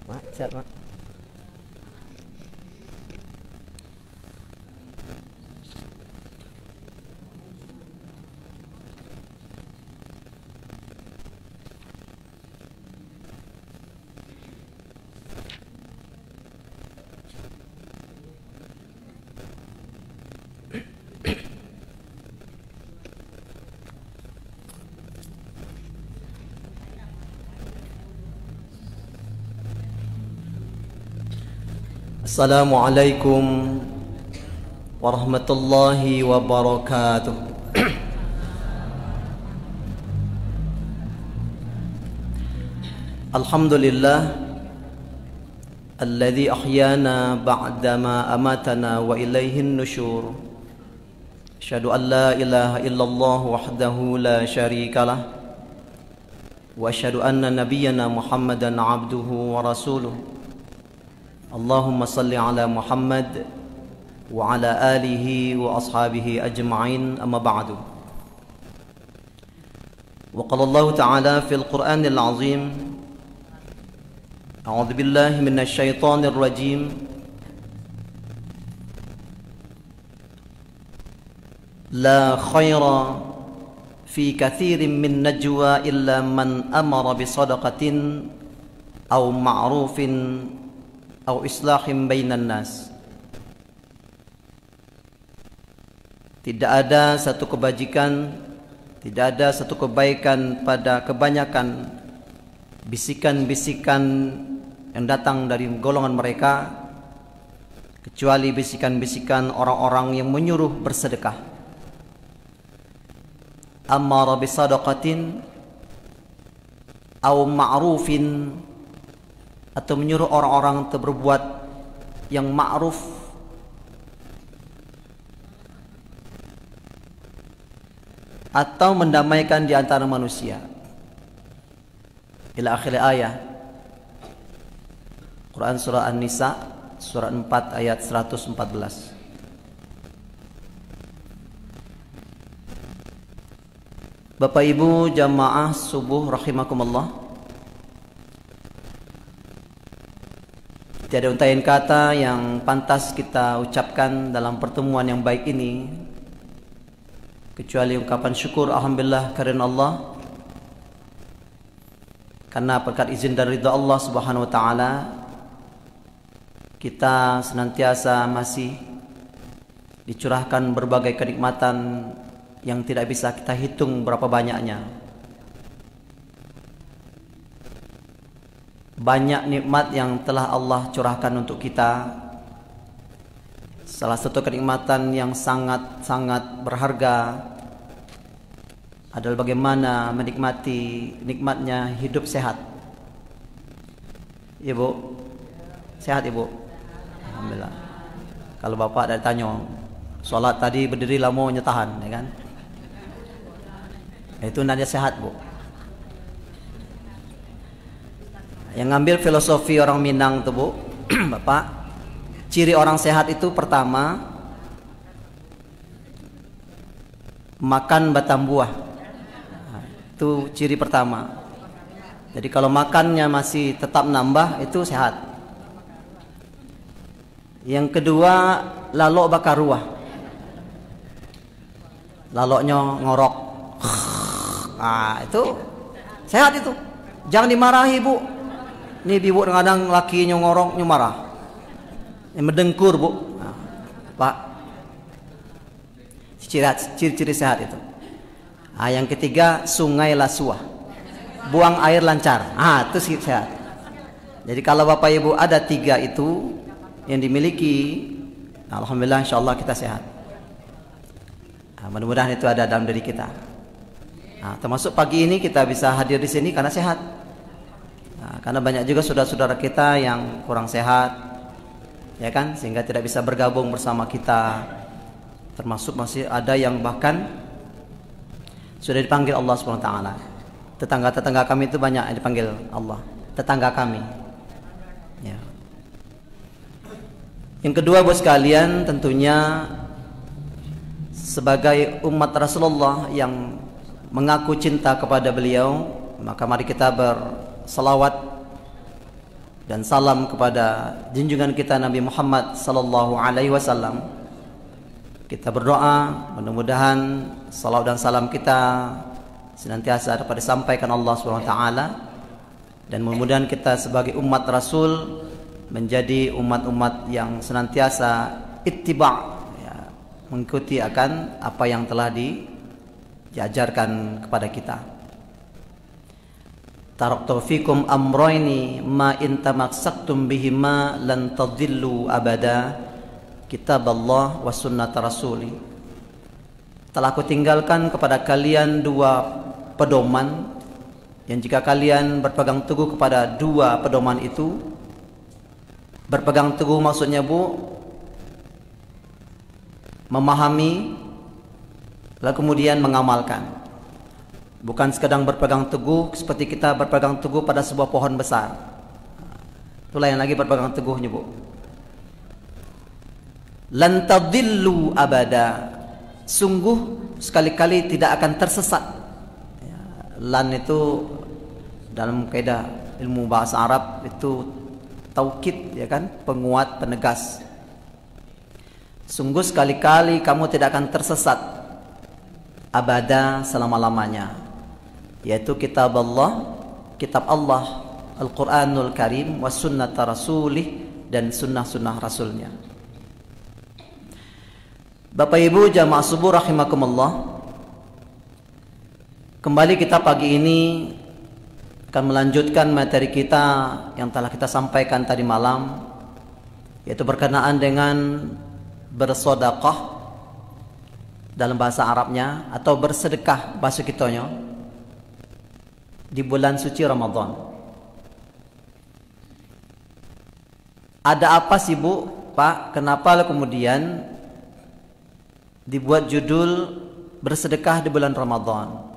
Mak, sehat mak. Assalamualaikum warahmatullahi wabarakatuh. Alhamdulillah alladzi ahyana ba'dama amatana wa ilaihin nusyur. Asyhadu an la ilaha illallah wahdahu la syarikalah wa asyhadu anna nabiyyana Muhammadan abduhu wa rasuluh. Allahumma salli ala Muhammad wa ala alihi wa ashabihi ajma'in, amma ba'du. Wa qala Allah ta'ala fil Qur'anil azim, a'udzu billahi minasy syaithanir rajim, la khaira fi katsirin min najwa illa man amara bi shadaqatin aw ma'rufin atau islahim bainan nas. Tidak ada satu kebajikan, tidak ada satu kebaikan pada kebanyakan bisikan-bisikan yang datang dari golongan mereka, kecuali bisikan-bisikan orang-orang yang menyuruh bersedekah. Amara bisadaqatin au ma'rufin, atau menyuruh orang-orang untuk berbuat yang ma'ruf, atau mendamaikan di antara manusia. Ila akhir ayat. Quran surah An-Nisa surah 4 ayat 114. Bapak Ibu jamaah subuh rahimakumullah, tiada untaian kata yang pantas kita ucapkan dalam pertemuan yang baik ini kecuali ungkapan syukur alhamdulillah karena Allah, karena berkat izin dan ridha Allah Subhanahu wa taala kita senantiasa masih dicurahkan berbagai kenikmatan yang tidak bisa kita hitung berapa banyaknya. Banyak nikmat yang telah Allah curahkan untuk kita. Salah satu kenikmatan yang sangat-sangat berharga adalah bagaimana menikmati nikmatnya hidup sehat. Ibu, sehat Ibu? Alhamdulillah. Kalau Bapak ada tanya, sholat tadi berdiri lama nyetahan, ya kan? Itu nanya sehat Bu. Yang ngambil filosofi orang Minang tuh Bu, Bapak, ciri orang sehat itu pertama makan batang buah. Nah, itu ciri pertama. Jadi kalau makannya masih tetap nambah, itu sehat. Yang kedua, lalok bakar ruah. Laloknya ngorok. Nah, itu sehat itu. Jangan dimarahi Bu. Ini ibu kadang lakinya ngorok marah, yang mendengkur Bu. Nah, Pak, ciri-ciri sehat itu. Nah, yang ketiga, sungai lasuah, buang air lancar. Ah, itu sehat. Jadi kalau Bapak Ibu ada tiga itu yang dimiliki, alhamdulillah insyaallah kita sehat. Nah, mudah-mudahan itu ada dalam diri kita. Nah, termasuk pagi ini kita bisa hadir di sini karena sehat. Nah, karena banyak juga saudara-saudara kita yang kurang sehat, ya kan, sehingga tidak bisa bergabung bersama kita. Termasuk masih ada yang bahkan sudah dipanggil Allah SWT. Tetangga-tetangga kami itu banyak yang dipanggil Allah, tetangga kami. Ya. Yang kedua buat sekalian, tentunya sebagai umat Rasulullah yang mengaku cinta kepada beliau, maka mari kita berselawat dan salam kepada junjungan kita Nabi Muhammad sallallahu alaihi wasallam. Kita berdoa mudah-mudahan salawat dan salam kita senantiasa dapat disampaikan Allah Subhanahu wa taala, dan mudah-mudahan kita sebagai umat Rasul menjadi umat-umat yang senantiasa ittiba', ya, mengikuti akan apa yang telah diajarkan kepada kita. Taraktu fikum amrayni ma in tamassaktum bihima lan tadillu abada, kitab Allah wa sunnat rasuli. Telah aku tinggalkan kepada kalian dua pedoman, yang jika kalian berpegang teguh kepada dua pedoman itu, berpegang teguh maksudnya Bu, memahami lalu kemudian mengamalkan. Bukan sekadar berpegang teguh seperti kita berpegang teguh pada sebuah pohon besar. Itulah yang lagi berpegang teguhnya Bu. Lan tadillu abada, sungguh sekali-kali tidak akan tersesat. Ya, lan itu dalam kaidah ilmu bahasa Arab itu taukid, ya kan, penguat, penegas. Sungguh sekali-kali kamu tidak akan tersesat abada, selama-lamanya, yaitu kitab Allah Al-Quranul Karim wa sunnat rasulih, dan sunnah-sunnah rasulnya. Bapak Ibu jamaah subuh rahimakumullah, kembali kita pagi ini akan melanjutkan materi kita yang telah kita sampaikan tadi malam, yaitu berkenaan dengan bersedekah dalam bahasa Arabnya, atau bersedekah bahasa kitanya di bulan suci Ramadan. Ada apa sih Bu, Pak? Kenapa kemudian dibuat judul bersedekah di bulan Ramadan?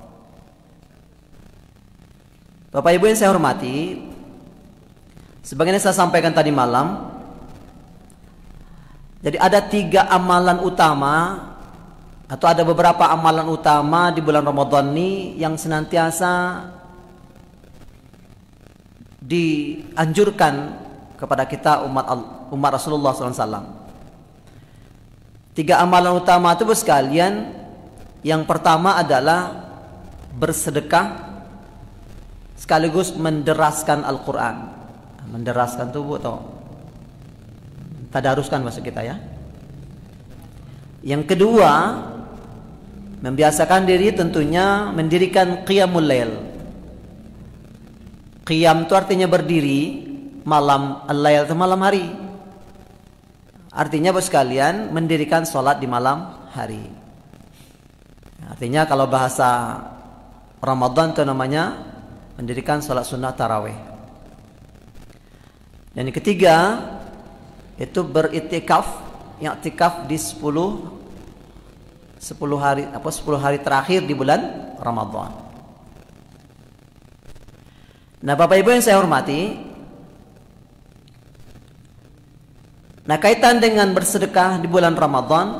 Bapak Ibu yang saya hormati, sebagaimana saya sampaikan tadi malam, jadi ada 3 amalan utama, atau ada beberapa amalan utama di bulan Ramadan ini yang senantiasa dianjurkan kepada kita umat Rasulullah SAW. 3 amalan utama itu sekalian. Yang pertama adalah bersedekah sekaligus menderaskan Al-Quran. Menderaskan itu Bu, atau tadaruskan maksud kita ya. Yang kedua, membiasakan diri tentunya mendirikan qiyamul lail. Qiyam itu artinya berdiri, malam, al-lail itu malam hari. Artinya bos sekalian mendirikan sholat di malam hari. Artinya kalau bahasa Ramadan itu namanya mendirikan sholat sunnah tarawih. Dan yang ketiga itu beritikaf, i'tikaf di 10 hari terakhir di bulan Ramadan. Nah Bapak Ibu yang saya hormati, nah kaitan dengan bersedekah di bulan Ramadan,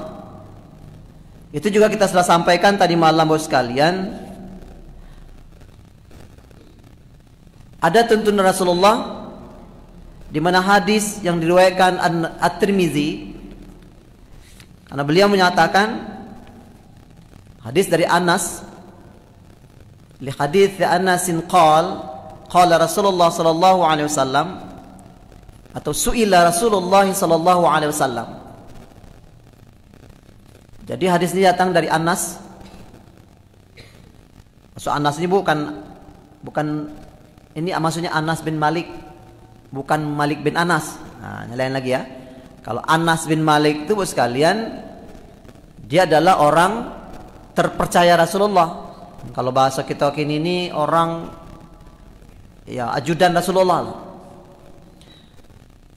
itu juga kita sudah sampaikan tadi malam Bapak sekalian. Ada tuntunan Rasulullah di mana hadis yang diriwayatkan At-Tirmizi, karena beliau menyatakan, hadis dari Anas, li hadits Anasin qala Rasulullah sallallahu alaihi wasallam, atau su'ila Rasulullah sallallahu alaihi wasallam. Jadi hadis ini datang dari Anas. Maksud Anas ini bukan ini maksudnya Anas bin Malik, bukan Malik bin Anas. Nah, lain lagi ya. Kalau Anas bin Malik itu sekalian, dia adalah orang terpercaya Rasulullah. Kalau bahasa kita kini ini orang ya ajudan Rasulullah.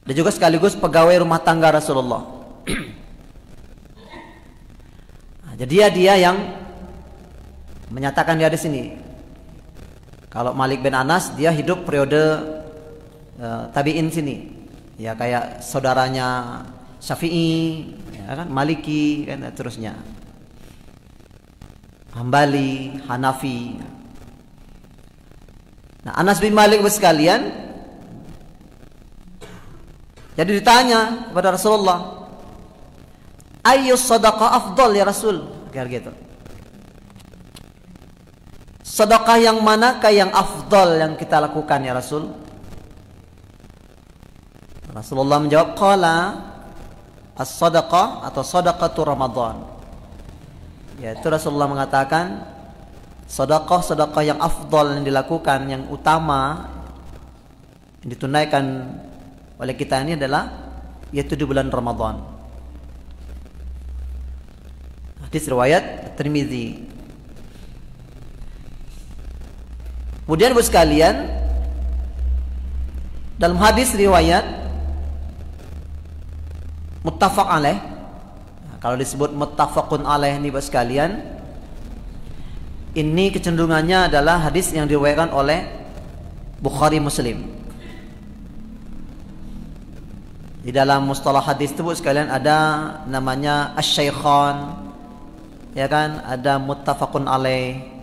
Dan juga sekaligus pegawai rumah tangga Rasulullah. Nah, jadi dia yang menyatakan dia di sini. Kalau Malik bin Anas dia hidup periode tabi'in sini. Ya kayak saudaranya Syafi'i, ya kan, Maliki, kan, terusnya Hambali, Hanafi. Nah, Anas bin Malik sekalian, Jadi ditanya kepada Rasulullah, ayyus sadaqah afdal ya Rasul? Kayak gitu. Sedekah yang manakah yang afdal yang kita lakukan ya Rasul? Rasulullah menjawab, qala as-sadaqah atau sadaqatu Ramadan. Yaitu Rasulullah mengatakan sedekah yang afdal yang dilakukan, yang utama yang ditunaikan oleh kita ini adalah yaitu di bulan Ramadan. Hadis riwayat Tirmizi. Kemudian Ibu sekalian, dalam hadis riwayat muttafaq alaih, kalau disebut muttafaqun alaih ini Ibu sekalian, ini kecenderungannya adalah hadis yang diriwayatkan oleh Bukhari Muslim. Di dalam mustalah hadis itu Ibu sekalian ada namanya asy-syaikhan, ya kan, ada muttafaqun alaih,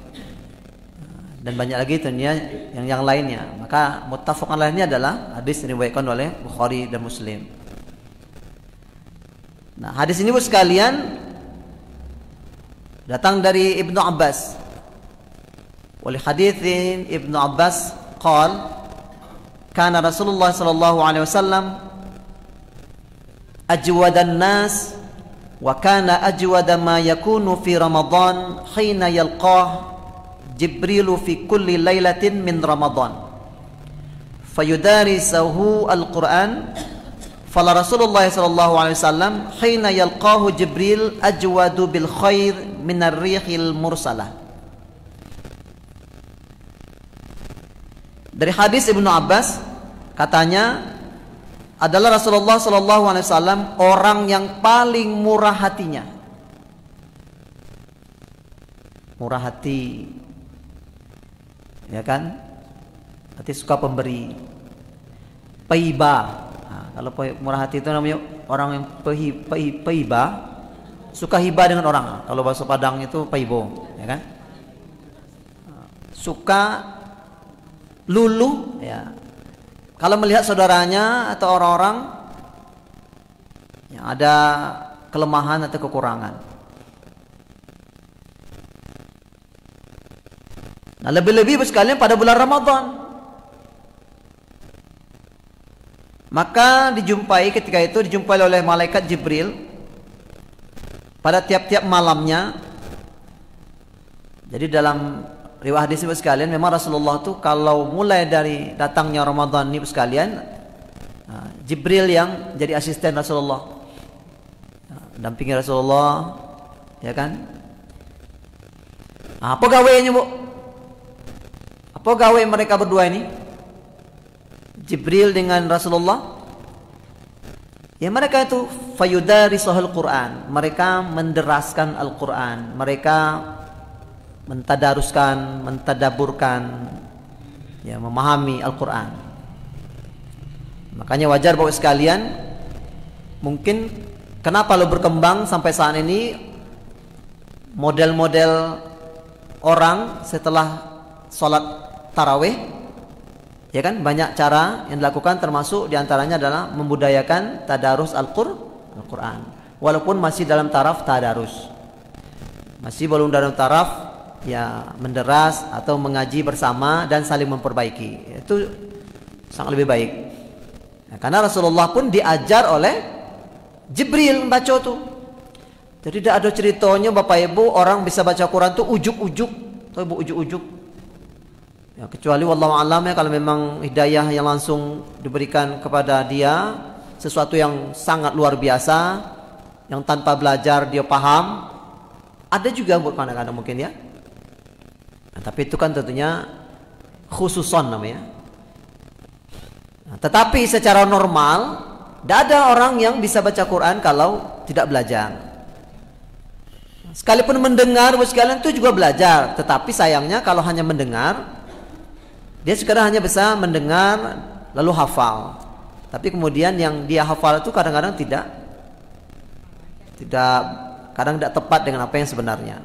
dan banyak lagi tentunya yang lainnya. Maka muttafaqun alaihnya adalah hadis yang diriwayatkan oleh Bukhari dan Muslim. Nah, hadis ini Bu sekalian datang dari Ibnu Abbas. Wali haditsin Ibnu Abbas qala kana Rasulullah sallallahu alaihi wasallam ajwadan nas wa kana ajwada ma yakunu fi Ramadan hina yalqah Jibrilu fi kulli lailatin min Ramadan fayudarisahu al-Quran. Fala Rasulullah sallallahu alaihi wasallam hina yalqahu Jibril ajwadu bil khair min ar-rihil mursalah. Dari hadis Ibnu Abbas katanya adalah Rasulullah sallallahu alaihi wasallam orang yang paling murah hatinya. Murah hati, ya kan? Hati suka pemberi, paiba. Nah, kalau murah hati itu namanya orang yang paiba, suka hibah dengan orang. Kalau bahasa Padang itu paibo, ya kan? Suka luluh, ya. Kalau melihat saudaranya atau orang-orang yang ada kelemahan atau kekurangan. Nah, lebih-lebih sekalian pada bulan Ramadan. Maka ketika itu dijumpai oleh malaikat Jibril pada tiap-tiap malamnya. Jadi dalam riwayat hadis ini sekalian, memang Rasulullah itu kalau mulai dari datangnya Ramadan ini sekalian, Jibril yang jadi asisten Rasulullah, dampingi Rasulullah, ya kan? Apa gawainya Bu? Apa gawe mereka berdua ini? Jibril dengan Rasulullah. Ya, mereka itu fayudarisahul Quran. Mereka menderaskan Al-Quran. Mereka mentadaruskan, mentadaburkan, ya, memahami Al-Quran. Makanya wajar Bapak sekalian, mungkin kenapa lo berkembang sampai saat ini model-model orang setelah sholat tarawih, ya kan, banyak cara yang dilakukan, termasuk diantaranya adalah membudayakan tadarus Al-Quran, walaupun masih dalam taraf tadarus, masih belum dalam taraf ya menderas atau mengaji bersama dan saling memperbaiki. Itu sangat lebih baik, ya, karena Rasulullah pun diajar oleh Jibril membaca tuh. Jadi tidak ada ceritanya Bapak Ibu orang bisa baca Quran tuh ujuk-ujuk, atau Ibu ujuk-ujuk. Ya, kecuali wallahu a'lam, ya, kalau memang hidayah yang langsung diberikan kepada dia, sesuatu yang sangat luar biasa, yang tanpa belajar dia paham. Ada juga kadang-kadang mungkin, ya. Nah, tapi itu kan tentunya khususon namanya. Nah, tetapi secara normal tidak ada orang yang bisa baca Quran kalau tidak belajar. Sekalipun mendengar, sekalian itu juga belajar. Tetapi sayangnya kalau hanya mendengar, dia sekarang hanya bisa mendengar lalu hafal. Tapi kemudian yang dia hafal itu kadang-kadang kadang tidak tepat dengan apa yang sebenarnya.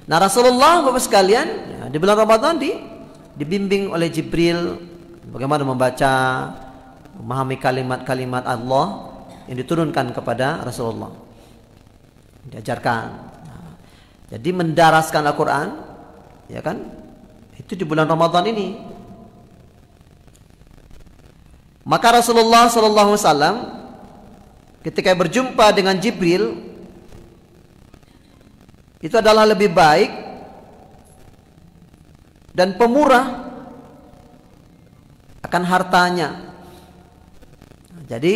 Nah, Rasulullah Bapak sekalian, ya, di bulan Ramadan dibimbing oleh Jibril bagaimana membaca, memahami kalimat-kalimat Allah yang diturunkan kepada Rasulullah, diajarkan. Jadi mendaraskan Al-Quran, ya kan, itu di bulan Ramadan ini. Maka Rasulullah SAW ketika berjumpa dengan Jibril, itu adalah lebih baik dan pemurah akan hartanya. Jadi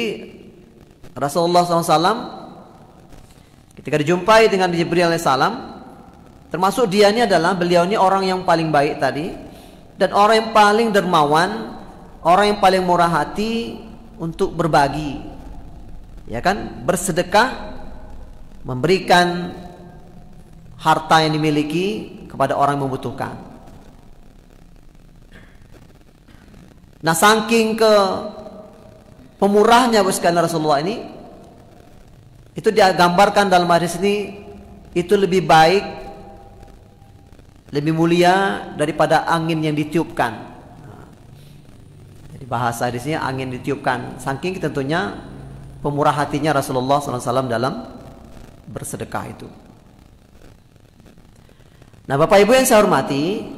Rasulullah SAW ketika dijumpai dengan Jibril alaihissalam, termasuk dia ini adalah, beliau ini orang yang paling baik tadi, dan orang yang paling dermawan, orang yang paling murah hati untuk berbagi, ya kan, bersedekah, memberikan harta yang dimiliki kepada orang yang membutuhkan. Nah, saking ke pemurahnya sekalian Rasulullah ini, itu dia gambarkan dalam hadis ini, itu lebih baik, lebih mulia daripada angin yang ditiupkan. Jadi bahasa hadisnya angin ditiupkan, saking tentunya pemurah hatinya Rasulullah SAW dalam bersedekah itu. Nah, Bapak Ibu yang saya hormati,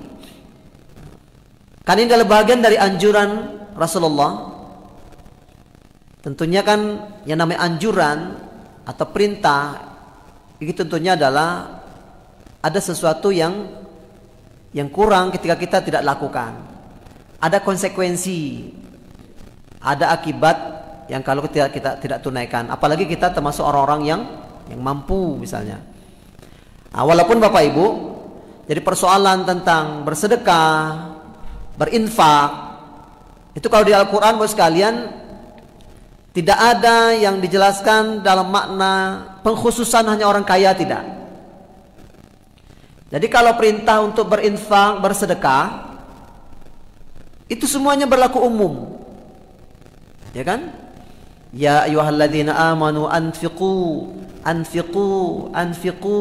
kan ini adalah bagian dari anjuran Rasulullah. Tentunya kan yang namanya anjuran atau perintah itu tentunya adalah ada sesuatu yang kurang ketika kita tidak lakukan. Ada konsekuensi, ada akibat yang kalau kita tidak tunaikan. Apalagi kita termasuk orang-orang yang mampu misalnya. Nah, walaupun Bapak Ibu, jadi persoalan tentang bersedekah, berinfak, itu kalau di Al-Quran Bapak sekalian tidak ada yang dijelaskan dalam makna pengkhususan hanya orang kaya, tidak. Jadi kalau perintah untuk berinfak, bersedekah, itu semuanya berlaku umum, ya kan? Ya ayyuhalladzina amanu anfiqu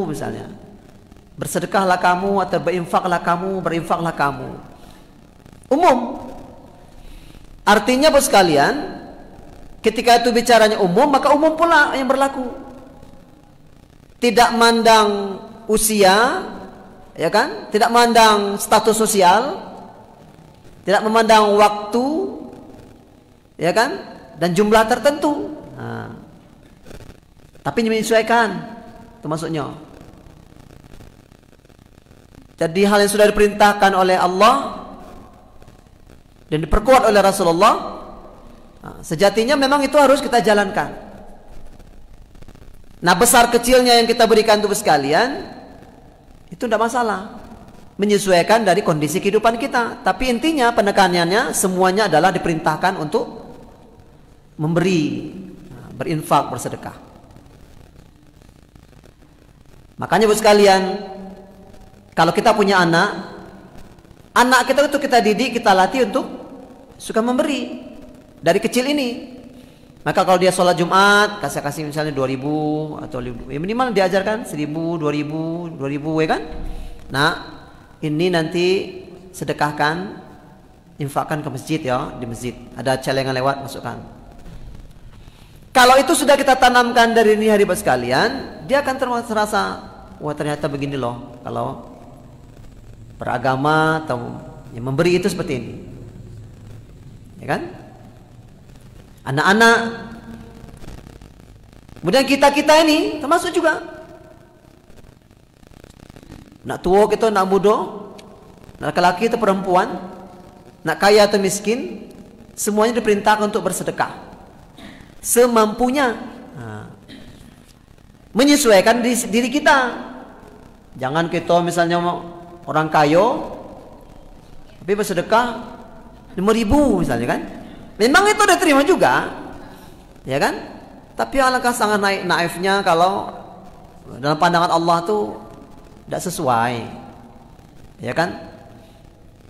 misalnya, bersedekahlah kamu atau berinfaklah kamu, umum. Artinya Bapak sekalian, ketika itu bicaranya umum, maka umum pula yang berlaku. Tidak mandang usia, ya kan? Tidak mandang status sosial, tidak memandang waktu, ya kan? Dan jumlah tertentu. Nah, tapi menyesuaikan, itu maksudnya. Jadi hal yang sudah diperintahkan oleh Allah dan diperkuat oleh Rasulullah, sejatinya memang itu harus kita jalankan. Nah, besar kecilnya yang kita berikan itu sekalian, itu tidak masalah, menyesuaikan dari kondisi kehidupan kita. Tapi intinya penekanannya semuanya adalah diperintahkan untuk memberi, berinfak, bersedekah. Makanya Bapak sekalian, kalau kita punya anak kita itu kita didik, kita latih untuk suka memberi dari kecil ini. Maka kalau dia sholat Jumat, kasih misalnya 2.000 atau ya minimal diajarkan 1.000, 2.000 ya kan. Nah, ini nanti sedekahkan, infakkan ke masjid ya, di masjid ada celengan lewat, masukkan. Kalau itu sudah kita tanamkan dari ini hari Bapak sekalian, dia akan terasa, wah ternyata begini loh kalau beragama atau ya, memberi itu seperti ini, ya kan? Anak-anak, kemudian kita ini termasuk juga. Nak tua kita, nak muda, nak laki-laki atau perempuan, nak kaya atau miskin, semuanya diperintahkan untuk bersedekah semampunya. Menyesuaikan diri kita. Jangan kita misalnya orang kaya tapi bersedekah 5.000 misalnya kan, memang itu udah terima juga, ya kan? Tapi alangkah sangat naifnya kalau dalam pandangan Allah tuh tidak sesuai, ya kan?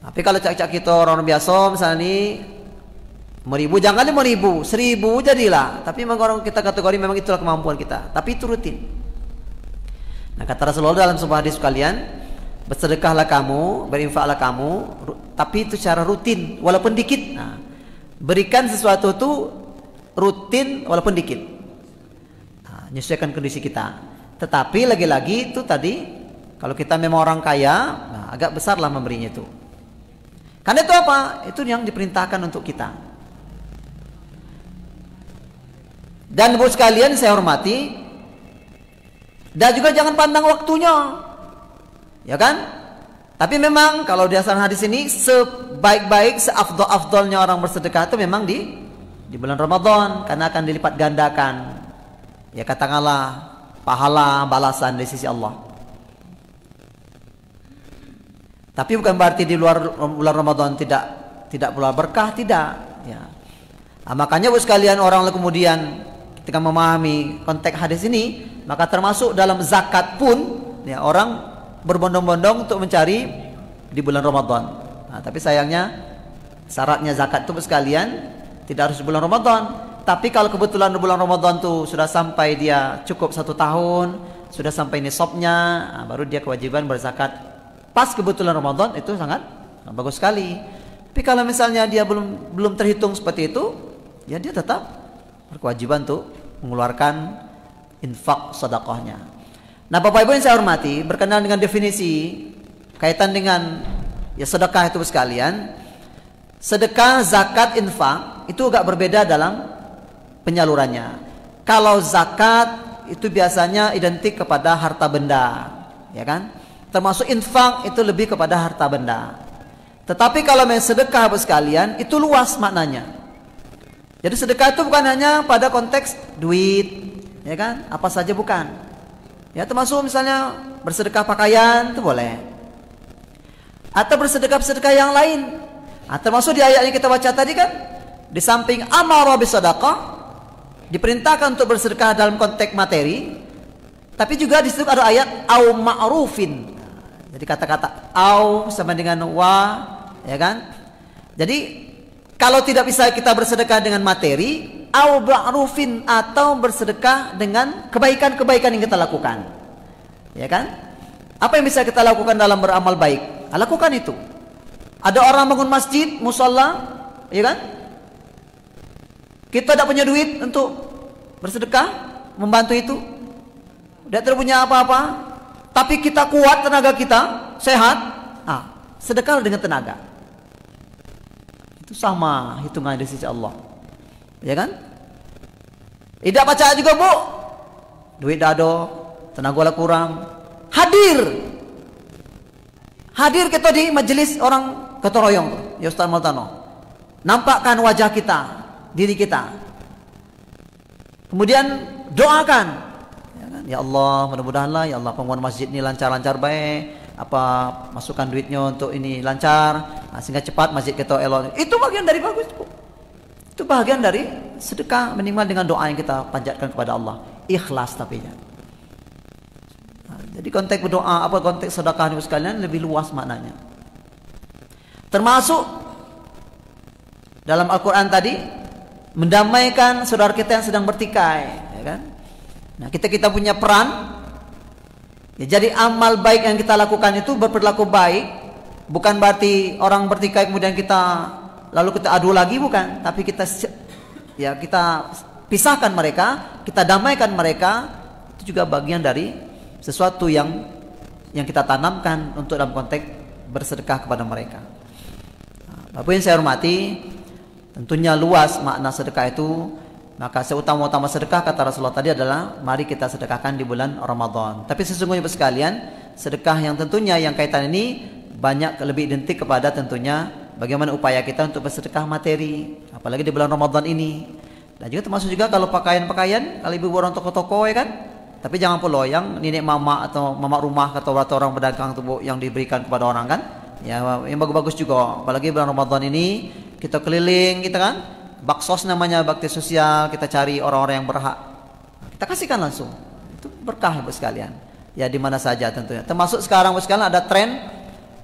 Tapi kalau cak-cak kita orang biasa misalnya nih 5.000, jangan 5.000, 1.000 jadilah. Tapi memang orang kita kategori memang itulah kemampuan kita, tapi itu rutin. Nah, kata Rasulullah dalam sebuah hadis sekalian, bersedekahlah kamu, berinfaklah kamu, tapi itu secara rutin, walaupun dikit. Nah, Berikan sesuatu itu rutin walaupun dikit. Nah, menyesuaikan kondisi kita. Tetapi lagi-lagi itu tadi, kalau kita memang orang kaya, nah agak besarlah memberinya itu. Karena itu apa? Itu yang diperintahkan untuk kita. Dan Ibu sekalian saya hormati, dan juga jangan pandang waktunya, ya kan? Tapi memang kalau di asal hadis ini, sebaik-baik, seafdol-afdolnya orang bersedekah itu memang di bulan Ramadan, karena akan dilipat gandakan, ya katakanlah pahala balasan dari sisi Allah. Tapi bukan berarti di luar bulan Ramadan tidak pula berkah, tidak. Ya. Nah, makanya Bu sekalian, orang kemudian ketika memahami konteks hadis ini, maka termasuk dalam zakat pun, ya orang berbondong-bondong untuk mencari di bulan Ramadan. Nah, tapi sayangnya syaratnya zakat itu Bu sekalian tidak harus di bulan Ramadan. Tapi kalau kebetulan di bulan Ramadan tuh sudah sampai dia cukup 1 tahun, sudah sampai nisabnya, nah, baru dia kewajiban berzakat. Pas kebetulan Ramadan itu sangat bagus sekali. Tapi kalau misalnya dia belum terhitung seperti itu, ya dia tetap berkewajiban untuk mengeluarkan infak sedekahnya. Nah, Bapak Ibu yang saya hormati, berkenaan dengan definisi kaitan dengan ya sedekah itu sekalian, sedekah, zakat, infak itu agak berbeda dalam penyalurannya. Kalau zakat itu biasanya identik kepada harta benda, ya kan? Termasuk infak itu lebih kepada harta benda. Tetapi kalau sedekah sekalian itu luas maknanya. Jadi sedekah itu bukan hanya pada konteks duit, ya kan? Apa saja bukan. Ya termasuk misalnya bersedekah pakaian itu boleh. Atau bersedekah-sedekah yang lain. Nah, termasuk di ayat yang kita baca tadi kan, di samping amara bisadaqah, diperintahkan untuk bersedekah dalam konteks materi, tapi juga di situ ada ayat au ma'rufin. Jadi kata-kata au sama dengan wa, ya kan? Jadi kalau tidak bisa kita bersedekah dengan materi, au ma'rufin, atau bersedekah dengan kebaikan-kebaikan yang kita lakukan. Ya kan? Apa yang bisa kita lakukan dalam beramal baik? Lakukan itu. Ada orang bangun masjid, musalla, ya kan? Kita tidak punya duit untuk bersedekah, membantu itu. Tidak punya apa-apa, tapi kita kuat, tenaga kita sehat, sedekah dengan tenaga. Itu sama hitungan di sisi Allah, ya kan? Tidak baca juga Bu, duit dado, tenaga kurang, hadir kita di majelis orang ketoroyong, ya Ustaz Maltano, nampakkan wajah kita, diri kita, kemudian doakan. Ya Allah, mudah-mudahanlah ya Allah penguatan masjid ini lancar-lancar baik, apa masukkan duitnya untuk ini lancar, sehingga cepat masjid kita elok. Itu bagian dari bagus, Bu. Itu bagian dari sedekah, minimal dengan doa yang kita panjatkan kepada Allah, ikhlas tapi ya. Jadi konteks berdoa, konteks sedekah ini sekalian lebih luas maknanya. Termasuk dalam Al-Quran tadi, mendamaikan saudara kita yang sedang bertikai, ya kan? Nah, kita punya peran. Ya, jadi amal baik yang kita lakukan itu berperilaku baik, bukan berarti orang bertikai kemudian kita lalu kita adu lagi, bukan. Tapi kita pisahkan mereka, kita damaikan mereka. Itu juga bagian dari sesuatu yang kita tanamkan untuk dalam konteks bersedekah kepada mereka. Nah, Bapak yang saya hormati, tentunya luas makna sedekah itu. Maka seutama-utama sedekah kata Rasulullah tadi adalah mari kita sedekahkan di bulan Ramadan. Tapi sesungguhnya sekalian, sedekah yang tentunya yang kaitan ini banyak lebih identik kepada tentunya bagaimana upaya kita untuk bersedekah materi, apalagi di bulan Ramadan ini. Dan juga termasuk juga kalau pakaian-pakaian, kalau ibu orang toko-toko ya kan. Tapi jangan pula yang nenek mama atau mama rumah atau orang pedagang tuh yang diberikan kepada orang kan. Ya yang bagus-bagus juga. Apalagi bulan Ramadan ini kita keliling kita kan. Baksos namanya, bakti sosial, kita cari orang-orang yang berhak, kita kasihkan langsung. Itu berkah Ibu sekalian. Ya di mana saja tentunya. Termasuk sekarang Ibu sekalian ada tren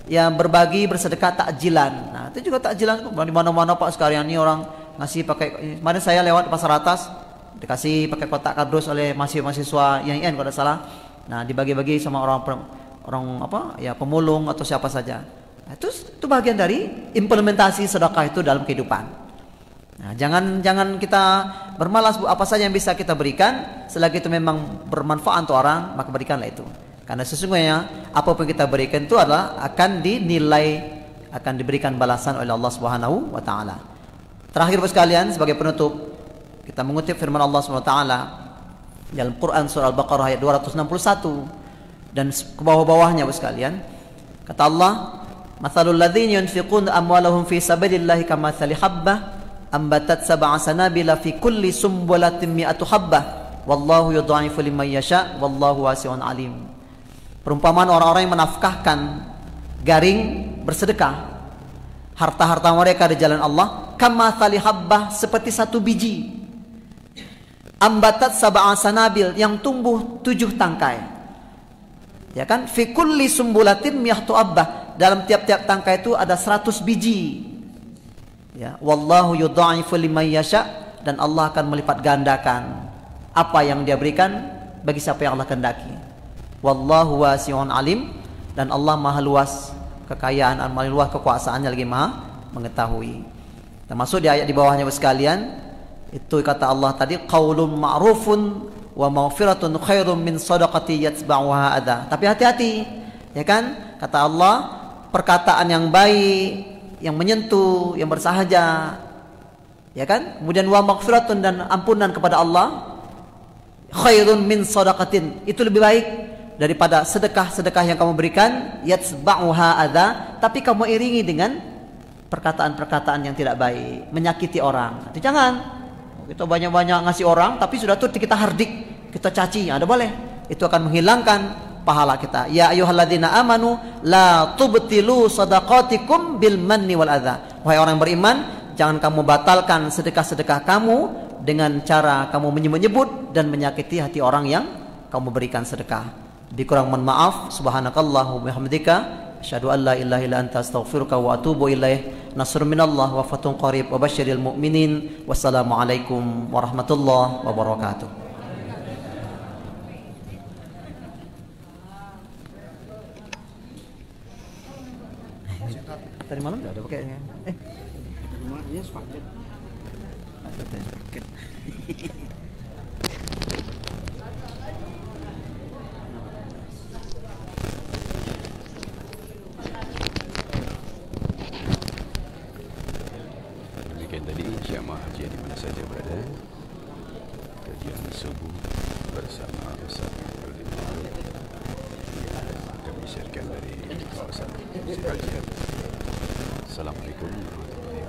yang berbagi bersedekah takjilan. Nah itu juga takjilan di mana-mana Pak sekarang ini orang ngasih pakai. Kemarin saya lewat pasar atas dikasih pakai kotak kardus oleh mahasiswa yang kalau tidak salah. Nah dibagi-bagi sama orang pemulung atau siapa saja. Nah, itu bagian dari implementasi sedekah itu dalam kehidupan. Nah, jangan kita bermalas, Bu. Apa saja yang bisa kita berikan, selagi itu memang bermanfaat untuk orang, maka berikanlah itu. Karena sesungguhnya apapun kita berikan itu adalah akan dinilai, akan diberikan balasan oleh Allah Subhanahu wa taala. Terakhir Bapak sekalian, sebagai penutup, kita mengutip firman Allah Subhanahu wa taala dalam Quran surah Al-Baqarah ayat 261 dan ke bawah-bawahnya Bapak sekalian. Kata Allah, "Matsalul ladzina yunfiquna amwalahum fi sabilillahi kamatsali habbah ambatat sab'a sanabila fi kulli sumbulatin mi'atu habbah wallahu yudha'ifu liman yasha wallahu wasi'un alim." Perumpamaan orang-orang yang menafkahkan garing bersedekah harta-harta mereka di jalan Allah, kamatsali habbah, seperti satu biji, ambatat sab'a sanabil, yang tumbuh 7 tangkai. Ya kan? Fi kulli sumbulatin mi'atu habbah, dalam tiap-tiap tangkai itu ada 100 biji. Ya, wallahu yudha'ifu liman yasha, dan Allah akan melipat gandakan apa yang dia berikan bagi siapa yang Allah kehendaki. Wallahu wasi'un alim, dan Allah maha luas kekayaan, maha luas kekuasaannya, lagi maha mengetahui. Termasuk di ayat di bawahnya sekalian, itu kata Allah tadi, qaulun ma'rufun wa maghfiratun khairum min shadaqati yatba'uha adha. Tapi hati-hati, ya kan? Kata Allah, perkataan yang baik, yang menyentuh, yang bersahaja, ya kan? Kemudian wa maghfiratun, dan ampunan kepada Allah, khairun min shadaqatin, itu lebih baik daripada sedekah-sedekah yang kamu berikan, yatsba'uha adza, tapi kamu iringi dengan perkataan-perkataan yang tidak baik, menyakiti orang. Itu jangan. Kita banyak-banyak ngasih orang, tapi sudah tuh kita hardik, kita caci, ada boleh. Itu akan menghilangkan pahala kita. Ya ayyuhalladzina amanu la tubtilu shadaqatikum bil manni wal adza. Wahai orang yang beriman, jangan kamu batalkan sedekah-sedekah kamu dengan cara kamu menyebut dan menyakiti hati orang yang kamu berikan sedekah. Lebih kurang mohon maaf. Subhanakallahu bihamdika asyhadu an la ilaha illa anta astaghfiruka wa atubu ilaih. Nasrun minallah wa fathun qarib wa basyiril mu'minin. Wassalamualaikum warahmatullahi wabarakatuh. Tadi malam enggak ada pakainya. Rumahnya sepaket. Demikian tadi jamaah haji di mana saja berada, kajian subuh bersama Ustaz Abdul Ma'ruf kami siarkan dari kawasan kajian. Assalamualaikum warahmatullahi wabarakatuh.